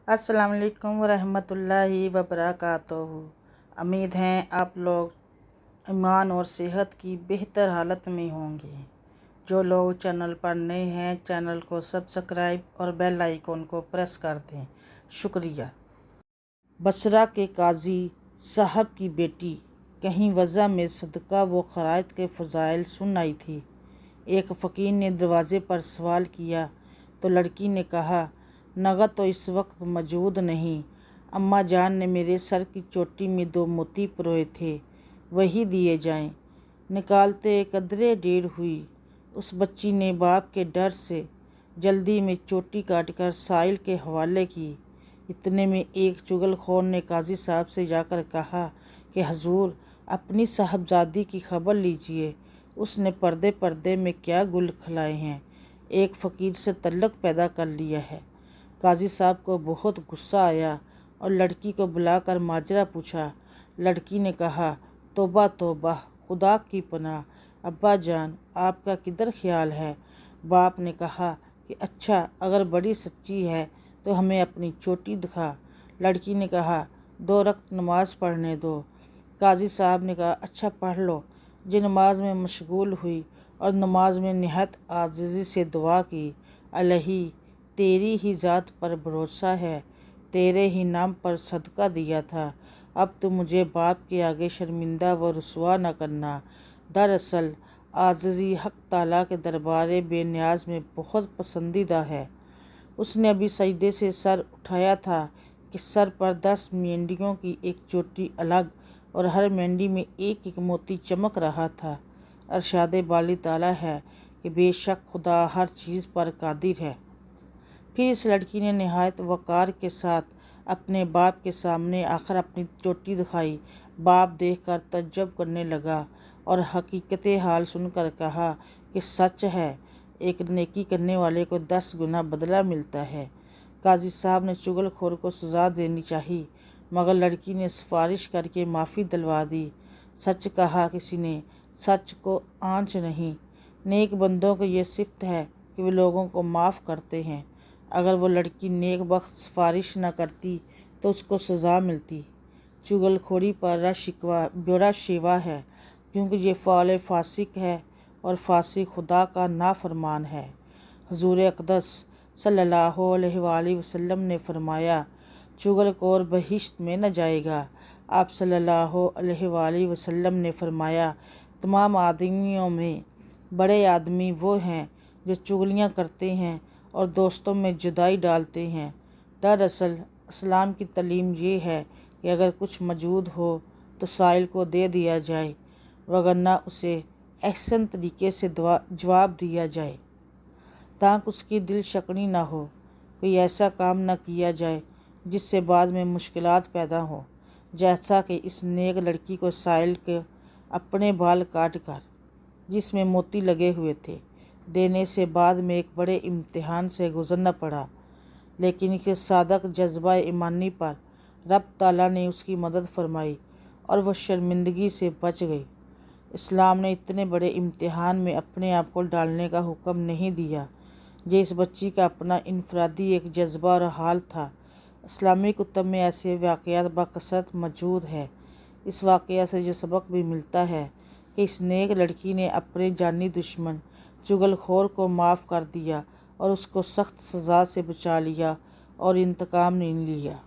अस्सलाम वालेकुम रहमतुल्लाहि वबरकातुहू। उम्मीद है आप लोग ईमान और सेहत की बेहतर हालत में होंगे। जो लोग चैनल पर नए हैं चैनल को सब्सक्राइब और बेल आइकन को प्रेस कर दें, शुक्रिया। बसरा के काजी साहब की बेटी कहीं वज़ा में सदका व खराइत के फ़ज़ाइल सुन आई थी। एक फ़कीर ने दरवाज़े पर सवाल किया तो लड़की ने कहा, नगद तो इस वक्त मौजूद नहीं। अम्मा जान ने मेरे सर की चोटी में 2 मोती परोए थे, वही दिए जाएं। निकालते कदरे देर हुई। उस बच्ची ने बाप के डर से जल्दी में चोटी काटकर साइल के हवाले की। इतने में एक चुगलखोर ने काजी साहब से जाकर कहा कि हजूर, अपनी साहबजादी की खबर लीजिए, उसने पर्दे पर्दे में क्या गुल खिलाए हैं, एक फ़कीर से तल्लक पैदा कर लिया है। काजी साहब को बहुत गुस्सा आया और लड़की को बुलाकर माजरा पूछा। लड़की ने कहा, तौबा तौबा, खुदा की पनाह, अब्बा जान आपका किधर ख्याल है। बाप ने कहा कि अच्छा, अगर बड़ी सच्ची है तो हमें अपनी चोटी दिखा। लड़की ने कहा, 2 रकत नमाज पढ़ने दो। काजी साहब ने कहा, अच्छा पढ़ लो। जो नमाज में मशगूल हुई और नमाज में निहायत आजिज़ी से दुआ की, अलही तेरी ही ज़ात पर भरोसा है, तेरे ही नाम पर सदका दिया था, अब तो मुझे बाप के आगे शर्मिंदा व रुसवा न करना। दरअसल आजिज़ी हक ताला के दरबार बेनियाज में बहुत पसंदीदा है। उसने अभी सजदे से सर उठाया था कि सर पर 10 मेंढियों की एक चोटी अलग और हर मेंढी में एक एक मोती चमक रहा था। अरशाद बाली ताला है कि बेशक खुदा हर चीज़ पर कादिर है। फिर इस लड़की ने निहायत वक़ार के साथ अपने बाप के सामने आखिर अपनी चोटी दिखाई। बाप देखकर तज्जुब करने लगा और हकीकत हाल सुनकर कहा कि सच है, एक नेकी करने वाले को 10 गुना बदला मिलता है। काजी साहब ने चुगलखोर को सज़ा देनी चाहिए, मगर लड़की ने सिफारिश करके माफ़ी दिलवा दी। सच कहा किसी ने, सच को आँच नहीं। नेक बंदों की ये सिफत है कि वे लोगों को माफ़ करते हैं। अगर वो लड़की नेक वक्त सिफारिश न करती तो उसको सज़ा मिलती। चुगलखोरी पर शिकवा ब्योरा शिवा है, क्योंकि ये फ़ाल फासिक है और फासिक खुदा का नाफरमान है। हुज़ूर अक़दस सल्लल्लाहु अलैहि वसल्लम ने फरमाया, चुगलखोर बहिश्त में न जाएगा। आप सल्लल्लाहु अलैहि वसल्लम ने फरमाया, तमाम आदमियों में बड़े आदमी वो हैं जो चुगलियाँ करते हैं और दोस्तों में जुदाई डालते हैं। दरअसल इस्लाम की तालीम ये है कि अगर कुछ मौजूद हो तो साइल को दे दिया जाए, वगरना उसे एहसन तरीके से जवाब दिया जाए, ताकि उसकी दिल शकनी ना हो। कोई ऐसा काम न किया जाए जिससे बाद में मुश्किलात पैदा हो, जैसा कि इस नेक लड़की को साइल के अपने बाल काट कर जिसमें मोती लगे हुए थे देने से बाद में एक बड़े इम्तिहान से गुज़रना पड़ा, लेकिन इसके सादक जज्बा ईमानी पर रब ताला ने उसकी मदद फरमाई और वह शर्मिंदगी से बच गई। इस्लाम ने इतने बड़े इम्तिहान में अपने आप को डालने का हुक्म नहीं दिया। जो इस बच्ची का अपना इनफरादी एक जज्बा और हाल था। इस्लामी कुतुब में ऐसे वाक़यात बकसरत मौजूद है। इस वाक़या से जो सबक भी मिलता है कि इस नेक लड़की ने अपने जानी दुश्मन चुगलखोर को माफ़ कर दिया और उसको सख्त सज़ा से बचा लिया और इंतकाम नहीं लिया।